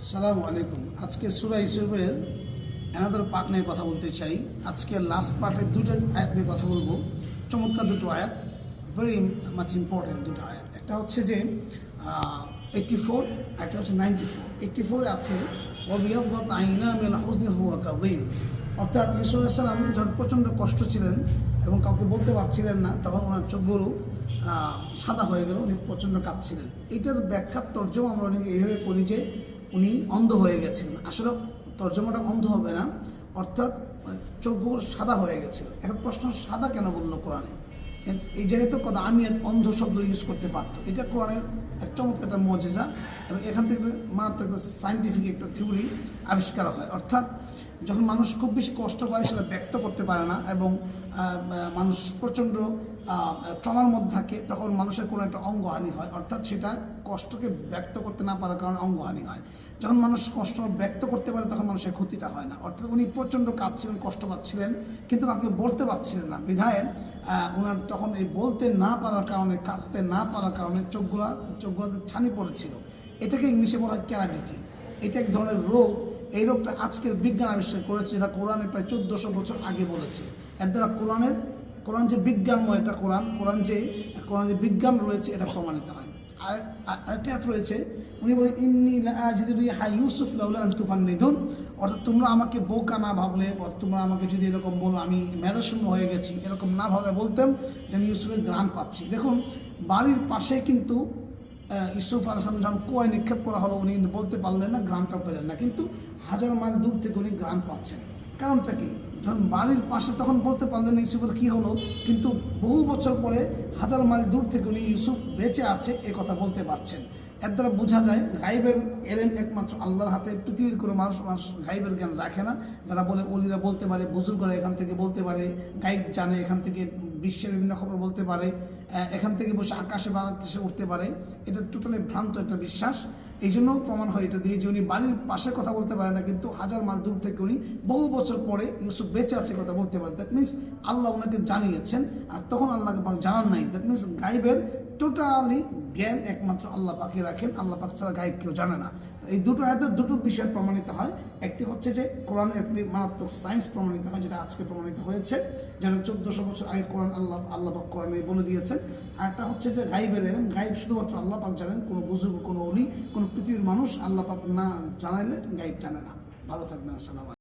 আসসালামু আলাইকুম। আজকে সূরা ইউসুফের অ্যানাদার পার্ট নিয়ে কথা বলতে চাই। আজকে লাস্ট পার্টের দুটো আয়াত নিয়ে কথা বলবো। চমৎকার দুটো আয়াত, ভেরি মাচ ইম্পর্টেন্ট দুটো আয়াত। একটা হচ্ছে যে 84, একটা হচ্ছে 94। 84 আছে ওয়াবিয়াদ্দাত আইনা মিন হুজনি হুয়া কাযীম, অর্থাৎ ইউসুফ আলাইহিস সালাম যখন প্রচণ্ড কষ্ট ছিলেন এবং কাউকে বলতে পারছিলেন না, তখন ওনার চোখগুলো সাদা হয়ে গেল, উনি প্রচণ্ড কাঁদছিলেন। এটার ব্যাখ্যার তর্জমা আমরা অনেকে এইভাবে করি যে উনি অন্ধ হয়ে গেছিলেন। আসলে তর্জমাটা অন্ধ হবে না, অর্থাৎ চোখগুলো সাদা হয়ে গেছিল। এখন প্রশ্ন, সাদা কেন বললো কোরআনে? এই জায়গায় তো কথা আমি অন্ধ শব্দ ইউজ করতে পারতো। এটা কোরআনের এক চমৎকার একটা মজেজা, এবং এখান থেকে মারাত্মক একটা সায়েন্টিফিক একটা থিওরি আবিষ্কার হয়। অর্থাৎ যখন মানুষ খুব বেশি কষ্ট পায় সেটা ব্যক্ত করতে পারে না, এবং মানুষ প্রচণ্ড ট্রমার মধ্যে থাকে, তখন মানুষের কোনো একটা অঙ্গহানি হয়। অর্থাৎ সেটা কষ্টকে ব্যক্ত করতে না পারার কারণে অঙ্গহানি হয়। যখন মানুষ কষ্ট ব্যক্ত করতে পারে তখন মানুষের ক্ষতিটা হয় না। অর্থাৎ উনি প্রচণ্ড কাঁদছিলেন, কষ্ট পাচ্ছিলেন, কিন্তু কাউকে বলতে পারছিলেন না। বিধায় ওনার তখন এই বলতে না পারার কারণে, কাঁদতে না পারার কারণে চোখগুলোতে ছানি পড়েছিল। এটাকে ইংলিশে বলা হয় ক্যারাডিটি। এটা এক ধরনের রোগ। এই রোগটা আজকের বিজ্ঞান আবিষ্কার করেছে, যেটা কোরআনে প্রায় 1400 বছর আগে বলেছে। এর দ্বারা কোরআন যে বিজ্ঞানময়, এটা কোরআন যে বিজ্ঞান রয়েছে এটা প্রমাণিত হয়। আরেকটা হাত রয়েছে, উনি বলেন ইন্নী লাআজিদু রিহা ইউসুফ লাউলা আন তুফান্নিদুন, অর্থাৎ তোমরা আমাকে বোকা না ভাবলে, তোমরা আমাকে যদি এরকম বলো আমি মেধাশূন্য হয়ে গেছি, এরকম না ভাবলে বলতাম যে আমি ইউসুফের ঘ্রাণ পাচ্ছি। দেখুন, বাড়ির পাশে কিন্তু ইউসুফ আলাইহিস সালাম যখন কুয়ায় নিক্ষেপ করা হলো, উনি কিন্তু বলতে পারলেন না, ঘ্রাণটা পেলেন না, কিন্তু 1000 মাইল দূর থেকে উনি ঘ্রাণ পাচ্ছেন। কারণটা কি? যখন বাড়ির পাশে তখন বলতে পারলেন না ইউসুফের কী হলো, কিন্তু বহু বছর পরে 1000 মাইল দূর থেকে উনি ইউসুফ বেঁচে আছে এ কথা বলতে পারছেন। এর দ্বারা বোঝা যায় গাইবের এলেম একমাত্র আল্লাহর হাতে। পৃথিবীর কোনো মানুষ গাইবের জ্ঞান রাখে না। যারা বলে ওলিরা বলতে পারে, বুজুর্গরা এখান থেকে বলতে পারে, গাইব জানে, এখান থেকে বিশ্বের বিভিন্ন খবর বলতে পারে, এখান থেকে বসে আকাশে বাতাসে উঠতে পারে, এটা টোটালি ভ্রান্ত একটা বিশ্বাস। এই জন্য প্রমাণ হয় এটা দিয়ে যে উনি বাড়ির পাশে কথা বলতে পারে না, কিন্তু 1000 মাইল দূর থেকে উনি বহু বছর পরে ইউসুফ বেঁচে আছে কথা বলতে পারে। দ্যাট মিনস আল্লাহ ওনাকে জানিয়েছেন, আর তখন আল্লাহকে পাক জানান নাই। দ্যাট মিনস গাইবের টোটালি জ্ঞান একমাত্র আল্লাহ পাকই রাখেন, আল্লাহ পাক ছাড়া গাইব কেউ জানে না। এই দুটো আয়াতের দুটো বিষয় প্রমাণিত হয়। একটি হচ্ছে যে কোরআনে একটি মারাত্মক সায়েন্স প্রমাণিত হয়, যেটা আজকে প্রমাণিত হয়েছে, যেটা 1400 বছর আগে কোরআন আল্লাহ পাক কোরআনে বলে দিয়েছেন। আর একটা হচ্ছে যে গাইবের এলেম, গাইব শুধুমাত্র আল্লাহ পাক জানেন। কোনো বুজুর্গ, কোনো ওলি, কোনো পৃথিবীর মানুষ আল্লাহ পাক না জানাইলে গাইব জানে না। ভালো থাকবেন। আসসালাম।